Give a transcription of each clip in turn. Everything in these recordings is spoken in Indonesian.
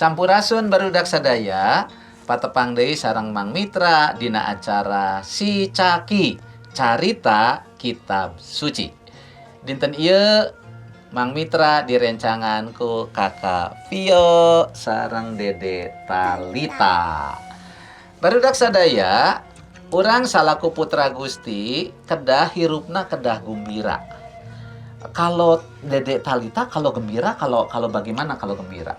Sampurasun barudak sadaya patepang deui sareng Mang Mitra dina acara Si Caki Carita Kitab Suci. Dinten ieu Mang Mitra direncangan ku Kakak Vio sareng Dede Talita. Barudak sadaya urang salaku putra Gusti kedah hirupna kedah gumbira. Kalau Dede Talita kalau gembira, kalau bagaimana kalau gembira?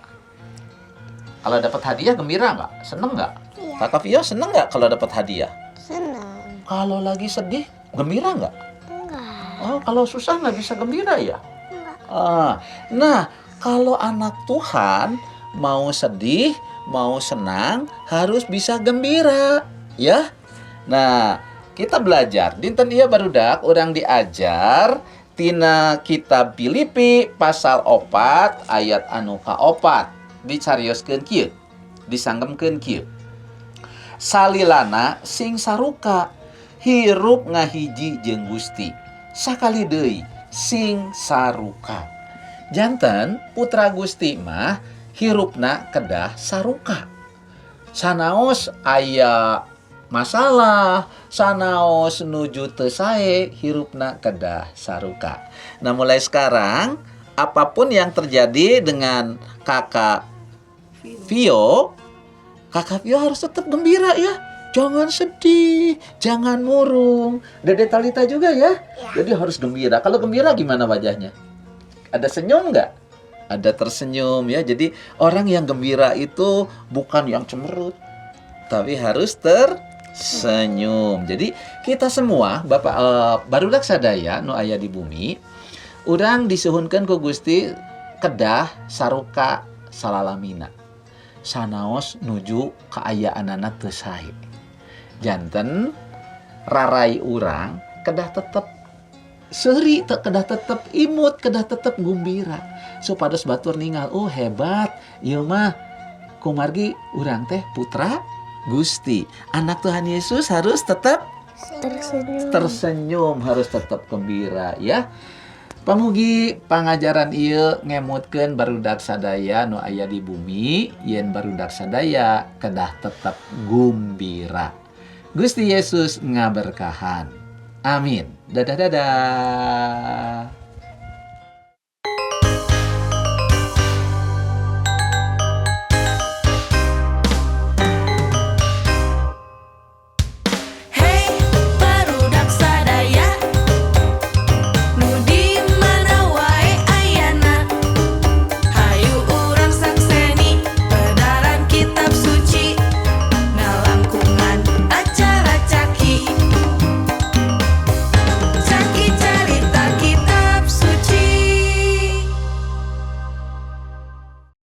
Kalau dapat hadiah gembira nggak? Seneng nggak? Iya. Kakak Vio seneng nggak kalau dapat hadiah? Senang. Kalau lagi sedih gembira nggak? Enggak. Oh, kalau susah nggak bisa gembira ya? Enggak. Nah, kalau anak Tuhan mau sedih, mau senang, harus bisa gembira, ya. Nah, kita belajar. Dinten ieu barudak urang diajar tina kitab Filipi pasal 4 ayat anu ka-4. Dicarioskeun kieu, disanggemkeun kieu. Salilana sing saruka hirup ngahiji jeung Gusti. Sakali deui sing saruka. Janten putra Gusti mah hirupna kedah saruka. Sanaos aya masalah, sanaos nuju teu sae, hirupna kedah saruka. Nah, mulai sekarang apapun yang terjadi dengan Kakak Vio harus tetap gembira ya. Jangan sedih, jangan murung. Dede Talita juga ya. Jadi harus gembira. Kalau gembira gimana wajahnya? Ada senyum nggak? Ada tersenyum ya. Jadi orang yang gembira itu bukan yang cemerut, tapi harus tersenyum. Jadi kita semua barudak sadaya nu aya di bumi, urang disuhunkeun ku Gusti kedah saruka salalamina. Sanaos nuju kaayaanana teu sae. Janten rarai urang kedah tetep seuri, kedah tetep imut, kedah tetep gumbira. Supados batur ningal, oh hebat, ieu mah kumargi urang teh putra Gusti. Anak Tuhan Yesus harus tetap tersenyum, harus tetap gembira ya. Pamugi pangajaran ieu ngemutkeun barudak sadaya nu aya di bumi, yen barudak sadaya kedah tetep gumbira. Gusti Yesus ngaberkahan. Amin. Dadah.